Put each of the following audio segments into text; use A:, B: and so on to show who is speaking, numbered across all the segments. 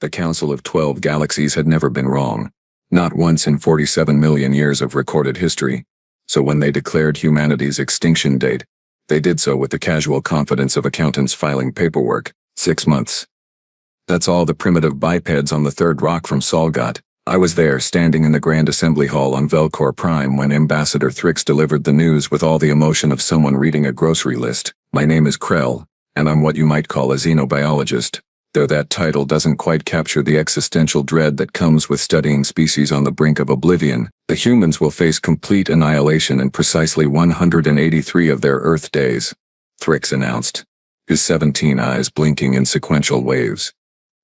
A: The Council of 12 Galaxies had never been wrong. Not once in 47 million years of recorded history. So when they declared humanity's extinction date, they did so with the casual confidence of accountants filing paperwork. 6 months. That's all the primitive bipeds on the third rock from Sol got. I was there, standing in the Grand Assembly Hall on Velcor Prime when Ambassador Thrix delivered the news with all the emotion of someone reading a grocery list. My name is Krell, and I'm what you might call a xenobiologist, though that title doesn't quite capture the existential dread that comes with studying species on the brink of oblivion. The humans will face complete annihilation in precisely 183 of their Earth days, Thrix announced, his 17 eyes blinking in sequential waves.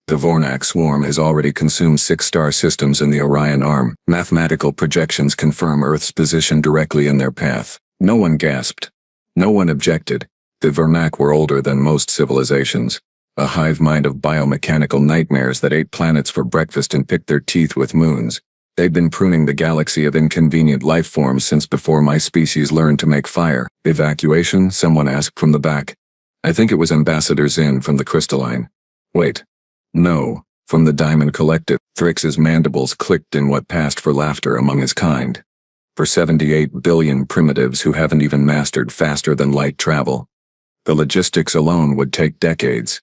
A: The Vornak swarm has already consumed 6 star systems in the Orion Arm. Mathematical projections confirm Earth's position directly in their path. No one gasped. No one objected. The Vornak were older than most civilizations. A hive mind of biomechanical nightmares that ate planets for breakfast and picked their teeth with moons. They'd been pruning the galaxy of inconvenient life forms since before my species learned to make fire. Evacuation? Someone asked from the back. I think it was Ambassador Zinn from the Crystalline. Wait. No, from the Diamond Collective. Thrix's mandibles clicked in what passed for laughter among his kind. For 78 billion primitives who haven't even mastered faster than light travel. The logistics alone would take decades.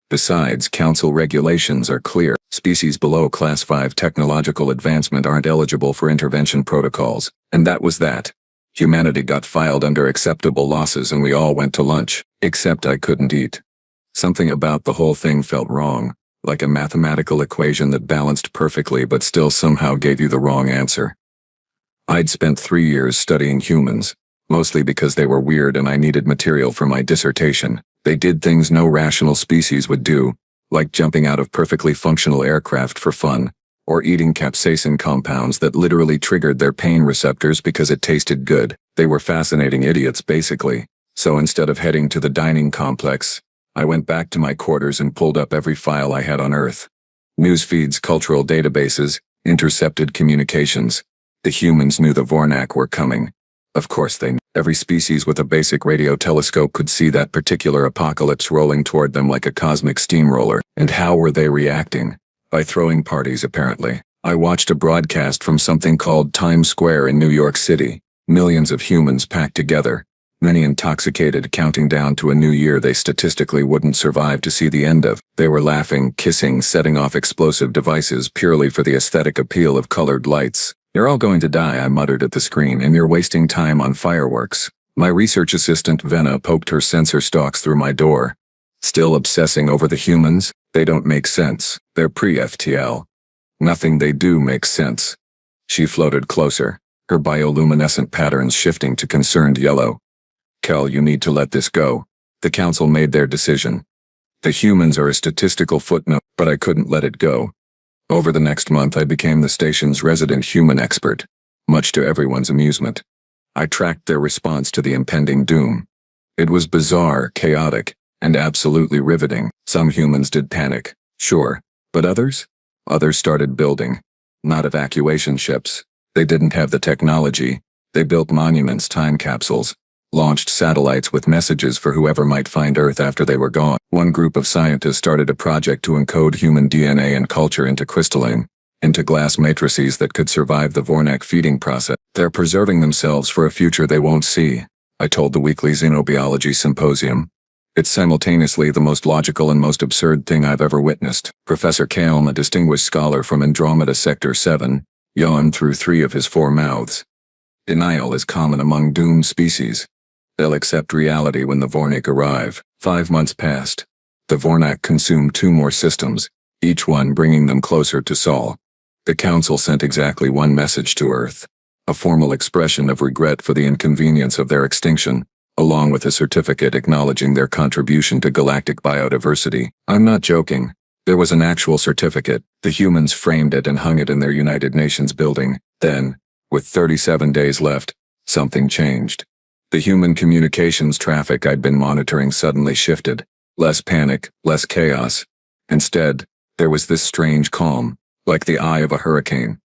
A: Besides, council regulations are clear. Species below Class 5 technological advancement aren't eligible for intervention protocols, and that was that. Humanity got filed under acceptable losses and we all went to lunch, except I couldn't eat. Something about the whole thing felt wrong. Like a mathematical equation that balanced perfectly but still somehow gave you the wrong answer. I'd spent 3 years studying humans, mostly because they were weird and I needed material for my dissertation. They did things no rational species would do, like jumping out of perfectly functional aircraft for fun, or eating capsaicin compounds that literally triggered their pain receptors because it tasted good. They were fascinating idiots basically, so instead of heading to the dining complex, I went back to my quarters and pulled up every file I had on Earth. News feeds, cultural databases, intercepted communications. The humans knew the Vornak were coming. Of course they knew. Every species with a basic radio telescope could see that particular apocalypse rolling toward them like a cosmic steamroller. And how were they reacting? By throwing parties apparently. I watched a broadcast from something called Times Square in New York City. Millions of humans packed together. Many intoxicated, counting down to a new year they statistically wouldn't survive to see the end of. They were laughing, kissing, setting off explosive devices purely for the aesthetic appeal of colored lights. You're all going to die, I muttered at the screen, and you're wasting time on fireworks. My research assistant Venna poked her sensor stalks through my door. Still obsessing over the humans? They don't make sense. They're pre-FTL. Nothing they do makes sense. She floated closer, her bioluminescent patterns shifting to concerned yellow. Kel, you need to let this go. The council made their decision. The humans are a statistical footnote, but I couldn't let it go. Over the next month I became the station's resident human expert, much to everyone's amusement. I tracked their response to the impending doom. It was bizarre, chaotic, and absolutely riveting. Some humans did panic, sure, but others? Others started building. Not evacuation ships. They didn't have the technology. They built monuments, time capsules. Launched satellites with messages for whoever might find Earth after they were gone. One group of scientists started a project to encode human DNA and culture into crystalline, into glass matrices that could survive the Vornak feeding process. They're preserving themselves for a future they won't see, I told the weekly Xenobiology Symposium. It's simultaneously the most logical and most absurd thing I've ever witnessed. Professor Kalm, a distinguished scholar from Andromeda Sector 7, yawned through 3 of his 4 mouths. Denial is common among doomed species. They'll accept reality when the Vornak arrive. 5 months passed. The Vornak consumed 2 more systems, each one bringing them closer to Sol. The Council sent exactly 1 message to Earth, a formal expression of regret for the inconvenience of their extinction, along with a certificate acknowledging their contribution to galactic biodiversity. I'm not joking. There was an actual certificate. The humans framed it and hung it in their United Nations building. Then, with 37 days left, something changed. The human communications traffic I'd been monitoring suddenly shifted. Less panic, less chaos. Instead, there was this strange calm, like the eye of a hurricane.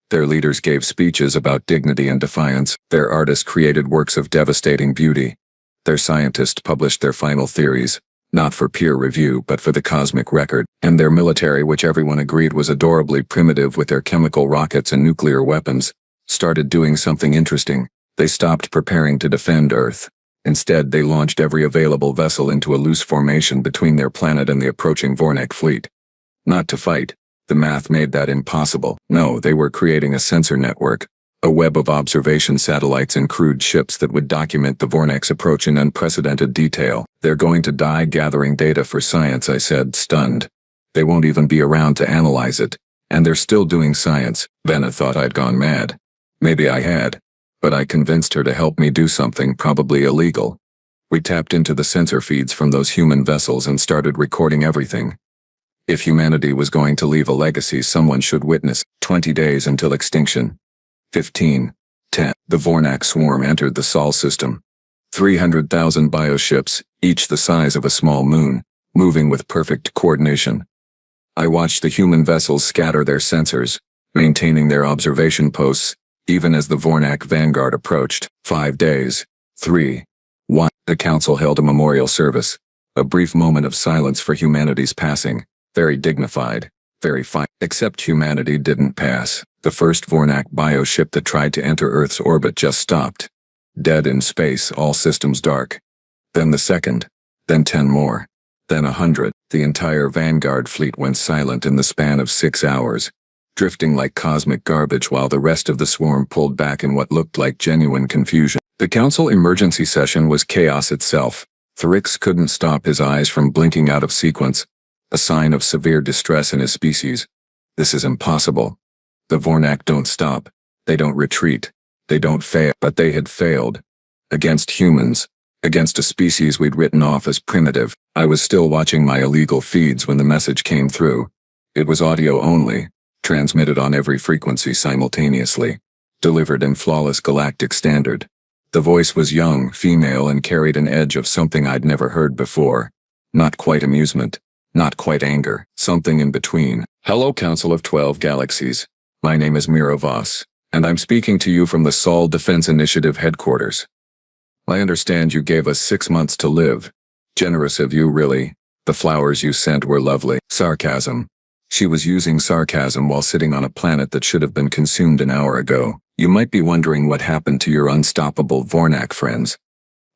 A: Their leaders gave speeches about dignity and defiance. Their artists created works of devastating beauty. Their scientists published their final theories, Not for peer review but for the cosmic record. And their military, which everyone agreed was adorably primitive with their chemical rockets and nuclear weapons, started doing something interesting. They stopped preparing to defend Earth. Instead, they launched every available vessel into a loose formation between their planet and the approaching Vornak fleet. Not to fight. The math made that impossible. No, they were creating a sensor network, a web of observation satellites and crewed ships that would document the Vornak's approach in unprecedented detail. They're going to die gathering data for science, I said, stunned. They won't even be around to analyze it. And they're still doing science. Venna thought I'd gone mad. Maybe I had. But I convinced her to help me do something probably illegal. We tapped into the sensor feeds from those human vessels and started recording everything. If humanity was going to leave a legacy, someone should witness. 20 days until extinction. 15. 10. The Vornak swarm entered the Sol system. 300,000 bioships, each the size of a small moon, moving with perfect coordination. I watched the human vessels scatter their sensors, maintaining their observation posts, even as the Vornak vanguard approached. 5 days. 3. 1. The council held a memorial service. A brief moment of silence for humanity's passing. Very dignified. Very fine. Except humanity didn't pass. The first Vornak bioship that tried to enter Earth's orbit just stopped. Dead in space, all systems dark. Then the second. Then 10 more. Then 100. The entire Vanguard fleet went silent in the span of 6 hours, drifting like cosmic garbage while the rest of the swarm pulled back in what looked like genuine confusion. The council emergency session was chaos itself. Thrix couldn't stop his eyes from blinking out of sequence, a sign of severe distress in his species. This is impossible. The Vornak don't stop. They don't retreat. They don't fail. But they had failed. Against humans. Against a species we'd written off as primitive. I was still watching my illegal feeds when the message came through. It was audio only, transmitted on every frequency simultaneously, delivered in flawless galactic standard. The voice was young, female, and carried an edge of something I'd never heard before. Not quite amusement. Not quite anger, something in between. Hello, Council of 12 Galaxies. My name is Miro Voss, and I'm speaking to you from the Sol Defense Initiative headquarters. I understand you gave us 6 months to live. Generous of you, really. The flowers you sent were lovely. Sarcasm. She was using sarcasm while sitting on a planet that should have been consumed an hour ago. You might be wondering what happened to your unstoppable Vornak friends.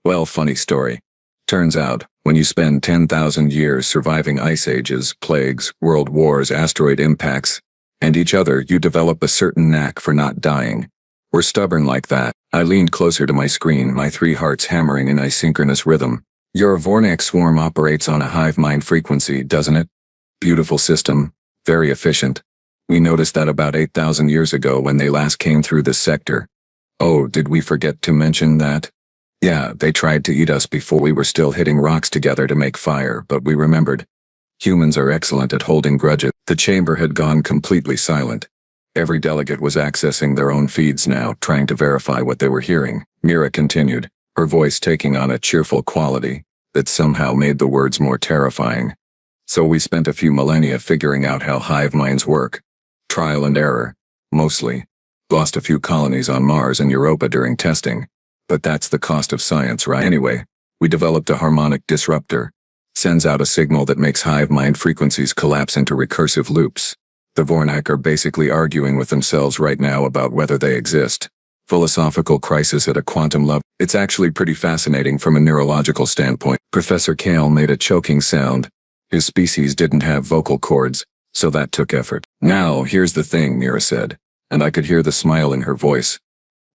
A: Well, funny story. Turns out, when you spend 10,000 years surviving ice ages, plagues, world wars, asteroid impacts, and each other, you develop a certain knack for not dying. We're stubborn like that. I leaned closer to my screen, my 3 hearts hammering in asynchronous rhythm. Your Vornak swarm operates on a hive mind frequency, doesn't it? Beautiful system. Very efficient. We noticed that about 8,000 years ago when they last came through this sector. Oh, did we forget to mention that? Yeah, they tried to eat us before we were still hitting rocks together to make fire, but we remembered. Humans are excellent at holding grudges. The chamber had gone completely silent. Every delegate was accessing their own feeds now, trying to verify what they were hearing. Mira continued, her voice taking on a cheerful quality that somehow made the words more terrifying. So we spent a few millennia figuring out how hive minds work. Trial and error, mostly. Lost a few colonies on Mars and Europa during testing. But that's the cost of science, right? Anyway, we developed a harmonic disruptor. Sends out a signal that makes hive mind frequencies collapse into recursive loops. The Vornak are basically arguing with themselves right now about whether they exist. Philosophical crisis at a quantum level. It's actually pretty fascinating from a neurological standpoint. Professor Kale made a choking sound. His species didn't have vocal cords, so that took effort. Now, here's the thing, Mira said, and I could hear the smile in her voice.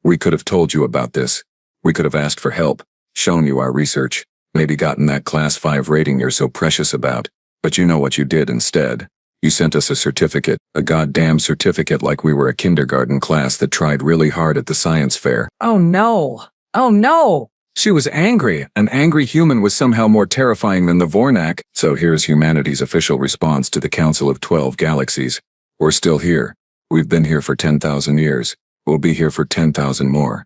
A: We could have told you about this. We could have asked for help, shown you our research, maybe gotten that Class 5 rating you're so precious about. But you know what you did instead. You sent us a certificate, a goddamn certificate like we were a kindergarten class that tried really hard at the science fair.
B: Oh no! Oh no!
A: She was angry. An angry human was somehow more terrifying than the Vornak. So here's humanity's official response to the Council of 12 Galaxies. We're still here. We've been here for 10,000 years. We'll be here for 10,000 more.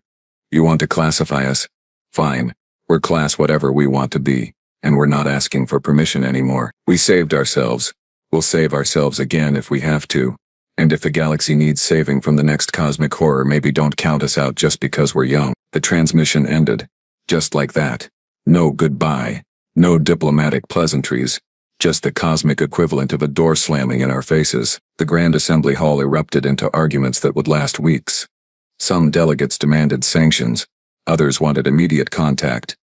A: You want to classify us? Fine. We're class whatever we want to be, and we're not asking for permission anymore. We saved ourselves. We'll save ourselves again if we have to. And if the galaxy needs saving from the next cosmic horror, maybe don't count us out just because we're young. The transmission ended. Just like that. No goodbye. No diplomatic pleasantries, just the cosmic equivalent of a door slamming in our faces. The Grand Assembly Hall erupted into arguments that would last weeks. Some delegates demanded sanctions, others wanted immediate contact.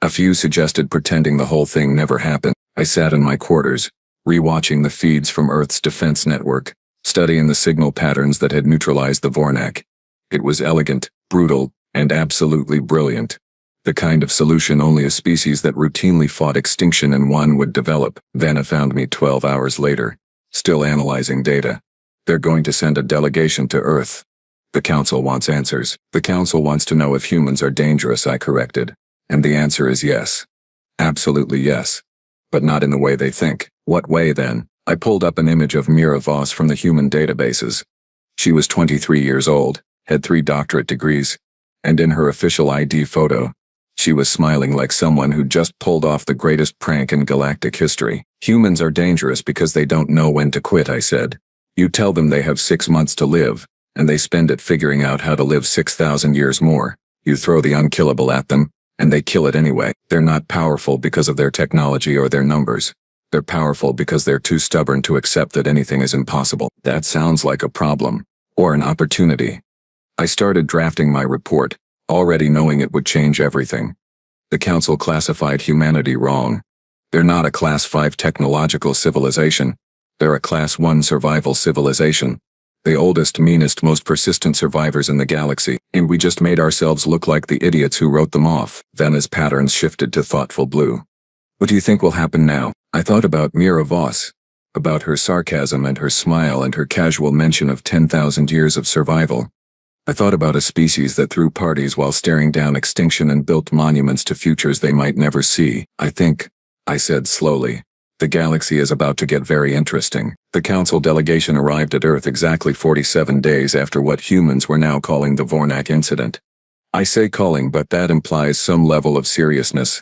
A: A few suggested pretending the whole thing never happened. I sat in my quarters, rewatching the feeds from Earth's defense network, studying the signal patterns that had neutralized the Vornak. It was elegant, brutal, and absolutely brilliant. The kind of solution only a species that routinely fought extinction in one would develop. Vanna found me 12 hours later, still analyzing data. They're going to send a delegation to Earth. The Council wants answers. The Council wants to know if humans are dangerous, I corrected. And the answer is yes. Absolutely yes. But not in the way they think. What way then? I pulled up an image of Mira Voss from the human databases. She was 23 years old, had 3 doctorate degrees, and in her official ID photo, she was smiling like someone who just pulled off the greatest prank in galactic history. Humans are dangerous because they don't know when to quit, I said. You tell them they have 6 months to live, and they spend it figuring out how to live 6,000 years more. You throw the unkillable at them, and they kill it anyway. They're not powerful because of their technology or their numbers. They're powerful because they're too stubborn to accept that anything is impossible. That sounds like a problem, or an opportunity. I started drafting my report, already knowing it would change everything. The Council classified humanity wrong. They're not a Class 5 technological civilization. They're a Class 1 survival civilization. The oldest, meanest, most persistent survivors in the galaxy, and we just made ourselves look like the idiots who wrote them off. Vanna's patterns shifted to thoughtful blue. What do you think will happen now? I thought about Mira Voss, about her sarcasm and her smile and her casual mention of 10,000 years of survival. I thought about a species that threw parties while staring down extinction and built monuments to futures they might never see. I think, I said slowly, the galaxy is about to get very interesting. The Council delegation arrived at Earth exactly 47 days after what humans were now calling the Vornak incident. I say calling, but that implies some level of seriousness.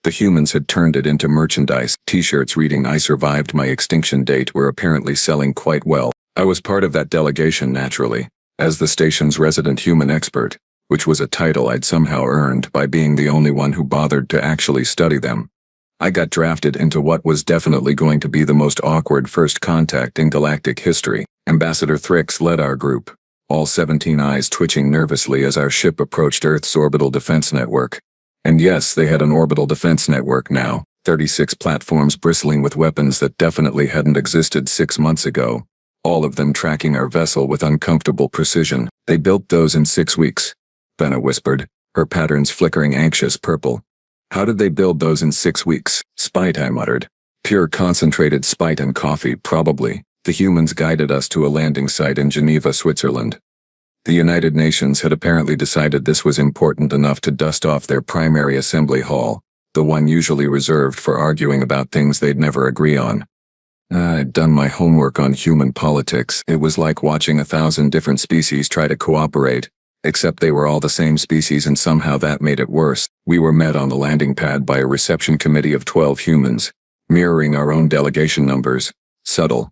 A: The humans had turned it into merchandise. T-shirts reading "I survived my extinction date" were apparently selling quite well. I was part of that delegation naturally, as the station's resident human expert, which was a title I'd somehow earned by being the only one who bothered to actually study them. I got drafted into what was definitely going to be the most awkward first contact in galactic history. Ambassador Thrix led our group, all 17 eyes twitching nervously as our ship approached Earth's orbital defense network. And yes, they had an orbital defense network now, 36 platforms bristling with weapons that definitely hadn't existed 6 months ago, all of them tracking our vessel with uncomfortable precision. They built those in 6 weeks, Vanna whispered, her patterns flickering anxious purple. How did they build those in 6 weeks? Spite, I muttered. Pure concentrated spite and coffee, probably. The humans guided us to a landing site in Geneva, Switzerland. The United Nations had apparently decided this was important enough to dust off their primary assembly hall, the one usually reserved for arguing about things they'd never agree on. I'd done my homework on human politics. It was like watching 1,000 different species try to cooperate, except they were all the same species and somehow that made it worse. We were met on the landing pad by a reception committee of 12 humans, mirroring our own delegation numbers, subtle.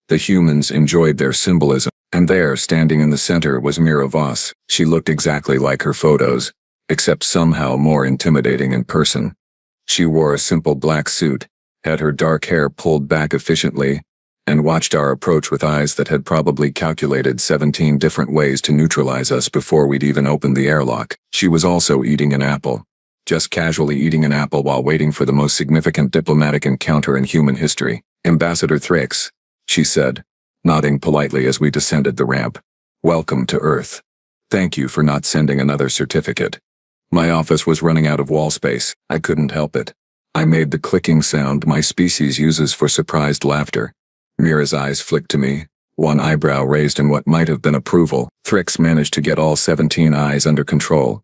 A: The humans enjoyed their symbolism, and there, standing in the center, was Mira Voss. She looked exactly like her photos, except somehow more intimidating in person. She wore a simple black suit, had her dark hair pulled back efficiently, and watched our approach with eyes that had probably calculated 17 different ways to neutralize us before we'd even opened the airlock. She was also eating an apple. Just casually eating an apple while waiting for the most significant diplomatic encounter in human history. Ambassador Thrix, she said, nodding politely as we descended the ramp. Welcome to Earth. Thank you for not sending another certificate. My office was running out of wall space. I couldn't help it. I made the clicking sound my species uses for surprised laughter. Mira's eyes flicked to me, one eyebrow raised in what might have been approval. Thrix managed to get all 17 eyes under control.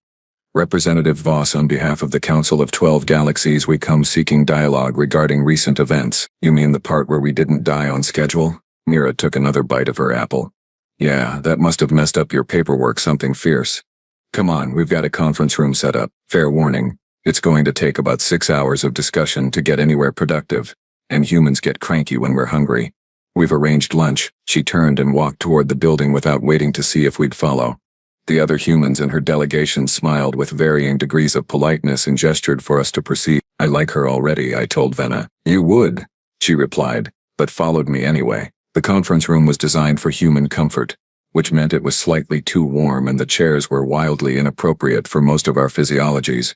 A: Representative Voss, on behalf of the Council of 12 Galaxies, we come seeking dialogue regarding recent events. You mean the part where we didn't die on schedule? Mira took another bite of her apple. Yeah, that must have messed up your paperwork something fierce. Come on, we've got a conference room set up. Fair warning, it's going to take about 6 hours of discussion to get anywhere productive, and humans get cranky when we're hungry. We've arranged lunch. She turned and walked toward the building without waiting to see if we'd follow. The other humans in her delegation smiled with varying degrees of politeness and gestured for us to proceed. I like her already, I told Venna. You would, she replied, but followed me anyway. The conference room was designed for human comfort, which meant it was slightly too warm and the chairs were wildly inappropriate for most of our physiologies.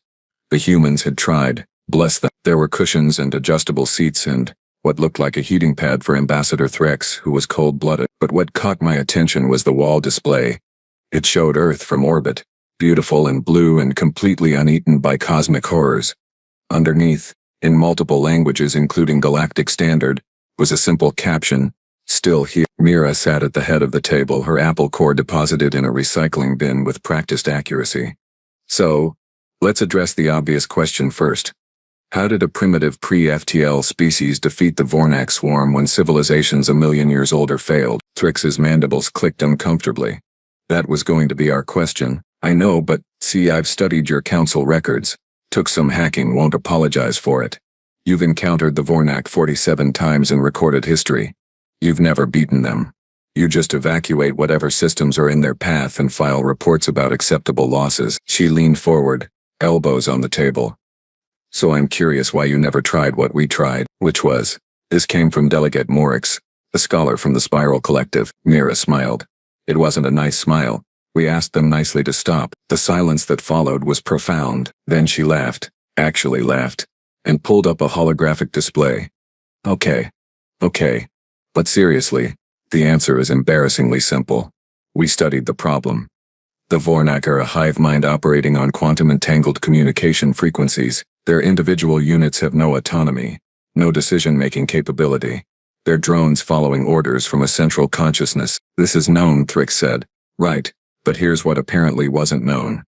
A: The humans had tried, bless them. There were cushions and adjustable seats and what looked like a heating pad for Ambassador Threx, who was cold-blooded. But what caught my attention was the wall display. It showed Earth from orbit, beautiful and blue and completely uneaten by cosmic horrors. Underneath, in multiple languages including Galactic Standard, was a simple caption, "Still here." Mira sat at the head of the table, her apple core deposited in a recycling bin with practiced accuracy. So, let's address the obvious question first. How did a primitive pre-FTL species defeat the Vornak swarm when civilizations a million years older failed? Thrix's mandibles clicked uncomfortably. That was going to be our question. I know, but see, I've studied your council records. Took some hacking, won't apologize for it. You've encountered the Vornak 47 times in recorded history. You've never beaten them. You just evacuate whatever systems are in their path and file reports about acceptable losses. She leaned forward, elbows on the table. So I'm curious why you never tried what we tried, which was. This came from Delegate Morix, a scholar from the Spiral Collective. Mira smiled. It wasn't a nice smile. We asked them nicely to stop. The silence that followed was profound. Then she laughed, actually laughed, and pulled up a holographic display. Okay. But seriously, the answer is embarrassingly simple. We studied the problem. The Vornak are a hive mind operating on quantum-entangled communication frequencies. Their individual units have no autonomy, no decision-making capability. They're drones following orders from a central consciousness. This is known, Thrix said. Right, but here's what apparently wasn't known.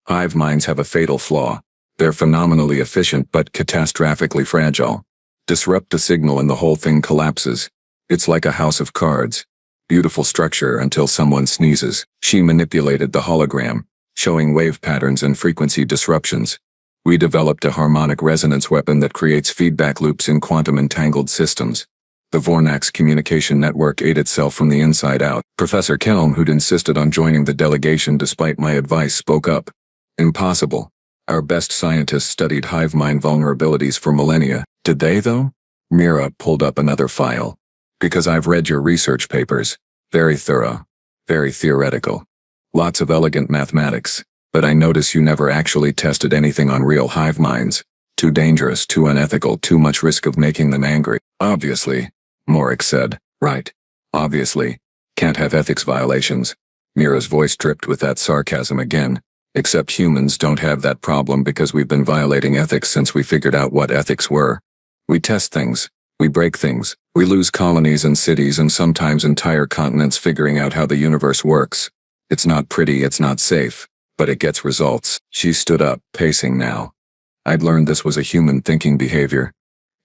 A: Hive minds have a fatal flaw. They're phenomenally efficient but catastrophically fragile. Disrupt the signal and the whole thing collapses. It's like a house of cards. Beautiful structure until someone sneezes. She manipulated the hologram, showing wave patterns and frequency disruptions. We developed a harmonic resonance weapon that creates feedback loops in quantum-entangled systems. The Vornak's communication network ate itself from the inside out. Professor Kelm, who'd insisted on joining the delegation despite my advice, spoke up. Impossible. Our best scientists studied hive mind vulnerabilities for millennia. Did they, though? Mira pulled up another file. Because I've read your research papers. Very thorough. Very theoretical. Lots of elegant mathematics. But I notice you never actually tested anything on real hive minds. Too dangerous, too unethical, too much risk of making them angry. Obviously, Morix said. Right. Obviously. Can't have ethics violations. Mira's voice dripped with that sarcasm again. Except humans don't have that problem because we've been violating ethics since we figured out what ethics were. We test things. We break things. We lose colonies and cities and sometimes entire continents figuring out how the universe works. It's not pretty, it's not safe. But it gets results. She stood up, pacing now. I'd learned this was a human thinking behavior.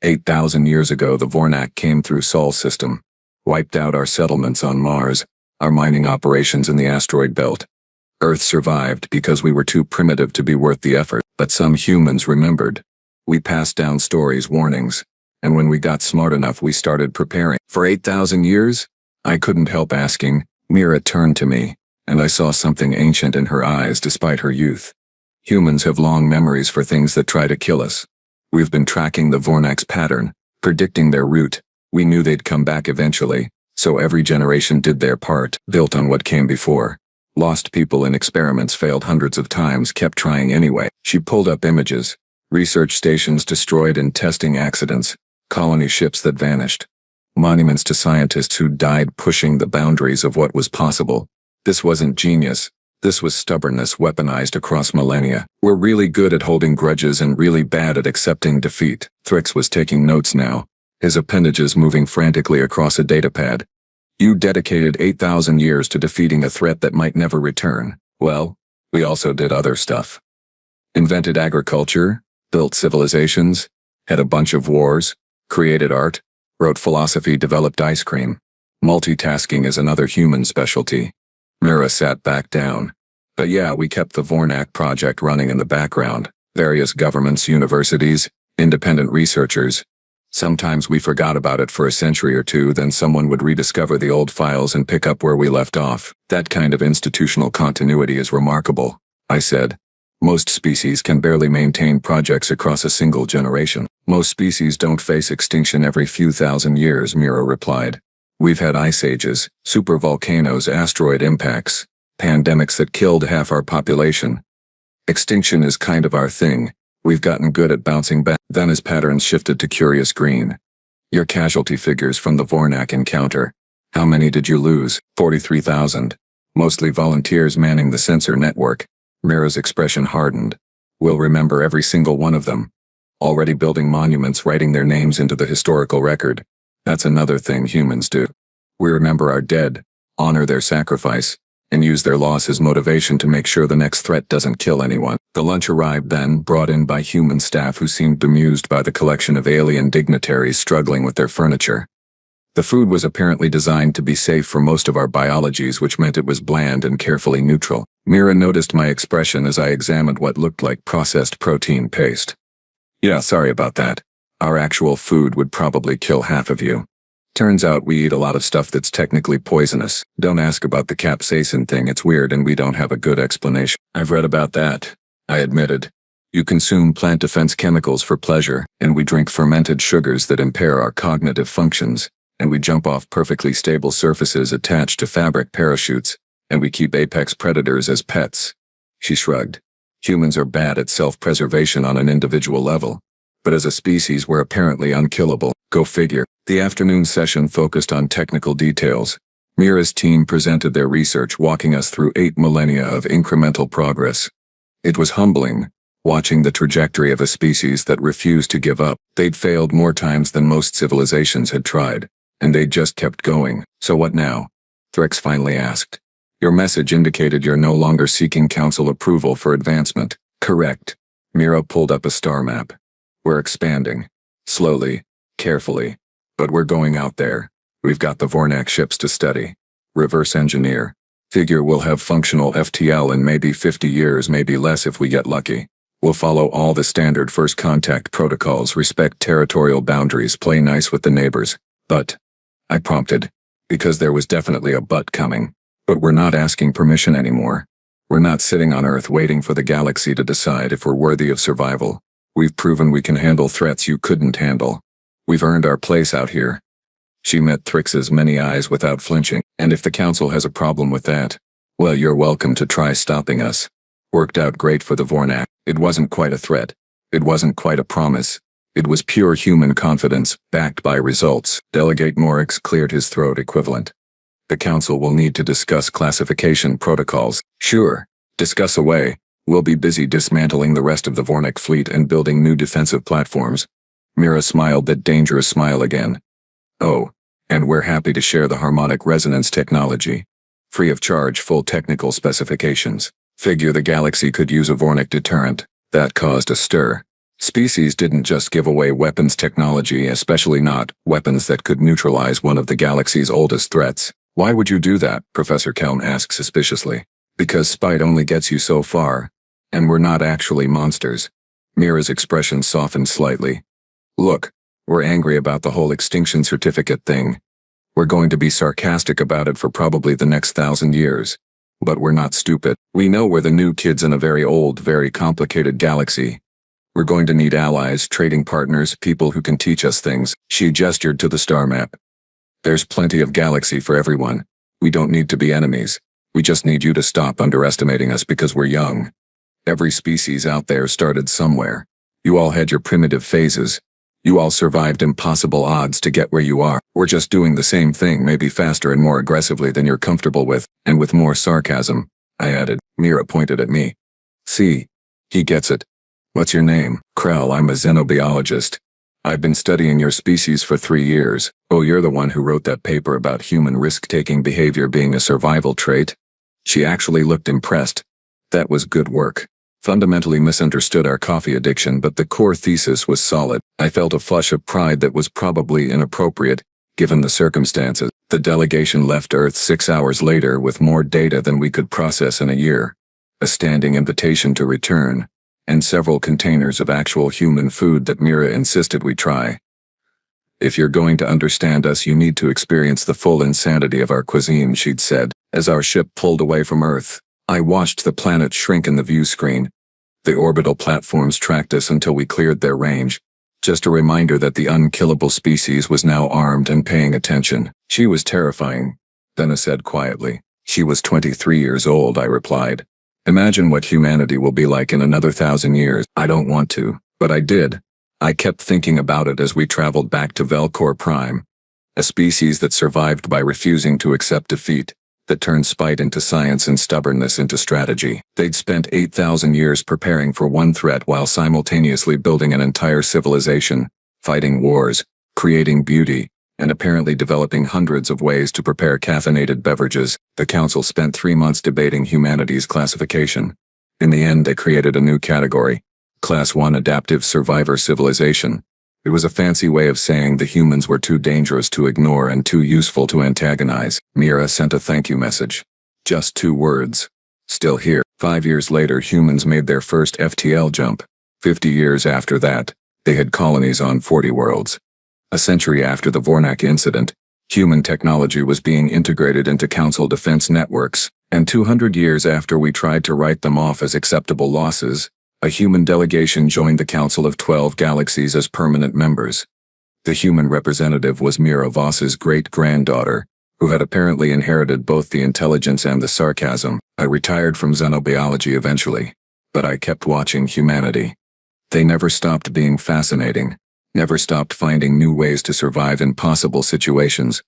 A: 8,000 years ago the Vornak came through Sol system. Wiped out our settlements on Mars, our mining operations in the asteroid belt. Earth survived because we were too primitive to be worth the effort. But some humans remembered. We passed down stories, warnings. And when we got smart enough we started preparing. For 8,000 years? I couldn't help asking. Mira turned to me, and I saw something ancient in her eyes despite her youth. Humans have long memories for things that try to kill us. We've been tracking the Vornak's pattern, predicting their route. We knew they'd come back eventually, so every generation did their part, built on what came before. Lost people in experiments failed hundreds of times, kept trying anyway. She pulled up images. Research stations destroyed in testing accidents. Colony ships that vanished. Monuments to scientists who died pushing the boundaries of what was possible. This wasn't genius. This was stubbornness weaponized across millennia. We're really good at holding grudges and really bad at accepting defeat. Thrix was taking notes now, his appendages moving frantically across a datapad. You dedicated 8,000 years to defeating a threat that might never return. Well, we also did other stuff. Invented agriculture, built civilizations, had a bunch of wars, created art, wrote philosophy, developed ice cream. Multitasking is another human specialty. Mira sat back down. But yeah, we kept the Vornak project running in the background. Various governments, universities, independent researchers. Sometimes we forgot about it for a century or two, then someone would rediscover the old files and pick up where we left off. That kind of institutional continuity is remarkable, I said. Most species can barely maintain projects across a single generation. Most species don't face extinction every few thousand years, Mira replied. We've had ice ages, supervolcanoes, asteroid impacts, pandemics that killed half our population. Extinction is kind of our thing. We've gotten good at bouncing back. Then his patterns shifted to curious green. Your casualty figures from the Vornak encounter. How many did you lose? 43,000. Mostly volunteers manning the sensor network. Mira's expression hardened. We'll remember every single one of them. Already building monuments, writing their names into the historical record. That's another thing humans do. We remember our dead, honor their sacrifice, and use their loss as motivation to make sure the next threat doesn't kill anyone. The lunch arrived then, brought in by human staff who seemed bemused by the collection of alien dignitaries struggling with their furniture. The food was apparently designed to be safe for most of our biologies, which meant it was bland and carefully neutral. Mira noticed my expression as I examined what looked like processed protein paste. Yeah, sorry about that. Our actual food would probably kill half of you. Turns out we eat a lot of stuff that's technically poisonous. Don't ask about the capsaicin thing, it's weird and we don't have a good explanation. I've read about that, I admitted. You consume plant defense chemicals for pleasure, and we drink fermented sugars that impair our cognitive functions, and we jump off perfectly stable surfaces attached to fabric parachutes, and we keep apex predators as pets. She shrugged. Humans are bad at self-preservation on an individual level, but as a species we're apparently unkillable. Go figure. The afternoon session focused on technical details. Mira's team presented their research, walking us through 8 millennia of incremental progress. It was humbling, watching the trajectory of a species that refused to give up. They'd failed more times than most civilizations had tried, and they'd just kept going. So what now? Thrix finally asked. Your message indicated you're no longer seeking council approval for advancement. Correct. Mira pulled up a star map. We're expanding. Slowly, carefully. But we're going out there. We've got the Vornak ships to study. Reverse engineer. Figure we'll have functional FTL in maybe 50 years, maybe less if we get lucky. We'll follow all the standard first contact protocols, respect territorial boundaries, play nice with the neighbors. But, I prompted, because there was definitely a but coming. But we're not asking permission anymore. We're not sitting on Earth waiting for the galaxy to decide if we're worthy of survival. We've proven we can handle threats you couldn't handle. We've earned our place out here. She met Thrix's many eyes without flinching. And if the council has a problem with that, well, you're welcome to try stopping us. Worked out great for the Vornak. It wasn't quite a threat. It wasn't quite a promise. It was pure human confidence, backed by results. Delegate Morix cleared his throat equivalent. The council will need to discuss classification protocols. Sure, discuss away. We'll be busy dismantling the rest of the Vornak fleet and building new defensive platforms. Mira smiled that dangerous smile again. Oh, and we're happy to share the harmonic resonance technology. Free of charge, full technical specifications. Figure the galaxy could use a Vornak deterrent. That caused a stir. Species didn't just give away weapons technology, especially not weapons that could neutralize one of the galaxy's oldest threats. Why would you do that? Professor Kelm asked suspiciously. Because spite only gets you so far. And we're not actually monsters. Mira's expression softened slightly. Look, we're angry about the whole extinction certificate thing. We're going to be sarcastic about it for probably the next 1,000 years. But we're not stupid. We know we're the new kids in a very old, very complicated galaxy. We're going to need allies, trading partners, people who can teach us things. She gestured to the star map. There's plenty of galaxy for everyone. We don't need to be enemies. We just need you to stop underestimating us because we're young. Every species out there started somewhere. You all had your primitive phases. You all survived impossible odds to get where you are. We're just doing the same thing, maybe faster and more aggressively than you're comfortable with, and with more sarcasm, I added. Mira pointed at me. See, he gets it. What's your name? Krell, I'm a xenobiologist. I've been studying your species for 3 years. Oh, you're the one who wrote that paper about human risk-taking behavior being a survival trait? She actually looked impressed. That was good work. Fundamentally misunderstood our coffee addiction, but the core thesis was solid. I felt a flush of pride that was probably inappropriate, given the circumstances. The delegation left Earth 6 hours later with more data than we could process in a year. A standing invitation to return, and several containers of actual human food that Mira insisted we try. If you're going to understand us, you need to experience the full insanity of our cuisine, she'd said, as our ship pulled away from Earth. I watched the planet shrink in the view screen. The orbital platforms tracked us until we cleared their range. Just a reminder that the unkillable species was now armed and paying attention. She was terrifying, Dana said quietly. She was 23 years old, I replied. Imagine what humanity will be like in another 1,000 years. I don't want to, but I did. I kept thinking about it as we traveled back to Velcor Prime. A species that survived by refusing to accept defeat, that turned spite into science and stubbornness into strategy. They'd spent 8,000 years preparing for one threat while simultaneously building an entire civilization, fighting wars, creating beauty, and apparently developing hundreds of ways to prepare caffeinated beverages. The council spent 3 months debating humanity's classification. In the end, they created a new category, Class 1 Adaptive Survivor Civilization. It was a fancy way of saying the humans were too dangerous to ignore and too useful to antagonize. Mira sent a thank you message. Just 2 words. Still here. 5 years later, humans made their first FTL jump. 50 years after that, they had colonies on 40 worlds. A century after the Vornak incident, human technology was being integrated into Council defense networks, and 200 years after we tried to write them off as acceptable losses, a human delegation joined the Council of 12 Galaxies as permanent members. The human representative was Mira Voss's great-granddaughter, who had apparently inherited both the intelligence and the sarcasm. I retired from xenobiology eventually, but I kept watching humanity. They never stopped being fascinating, never stopped finding new ways to survive impossible situations.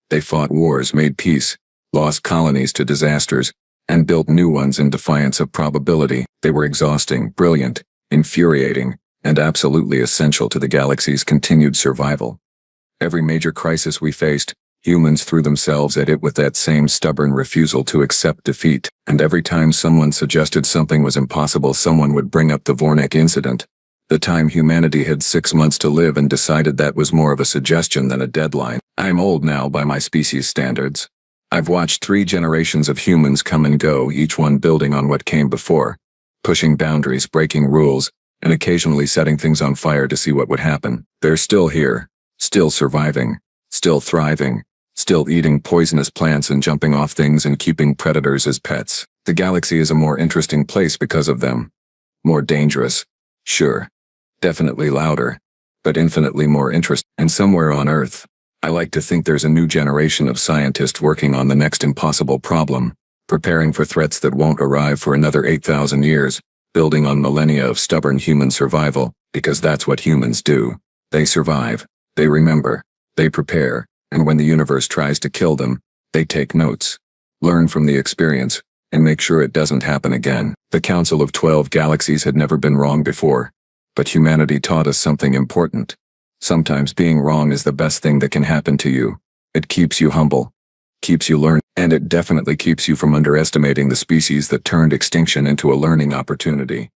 A: They fought wars, made peace, lost colonies to disasters, and built new ones in defiance of probability. They were exhausting, brilliant, infuriating, and absolutely essential to the galaxy's continued survival. Every major crisis we faced, humans threw themselves at it with that same stubborn refusal to accept defeat, and every time someone suggested something was impossible, someone would bring up the Vornak incident. The time humanity had 6 months to live and decided that was more of a suggestion than a deadline. I'm old now by my species standards. I've watched 3 generations of humans come and go, each one building on what came before, pushing boundaries, breaking rules, and occasionally setting things on fire to see what would happen. They're still here, still surviving, still thriving, still eating poisonous plants and jumping off things and keeping predators as pets. The galaxy is a more interesting place because of them. More dangerous, sure. Definitely louder, but infinitely more interesting. And somewhere on Earth, I like to think there's a new generation of scientists working on the next impossible problem, preparing for threats that won't arrive for another 8,000 years, building on millennia of stubborn human survival, because that's what humans do. They survive, they remember, they prepare, and when the universe tries to kill them, they take notes, learn from the experience, and make sure it doesn't happen again. The Council of 12 Galaxies had never been wrong before, but humanity taught us something important. Sometimes being wrong is the best thing that can happen to you. It keeps you humble, keeps you learn, and it definitely keeps you from underestimating the species that turned extinction into a learning opportunity.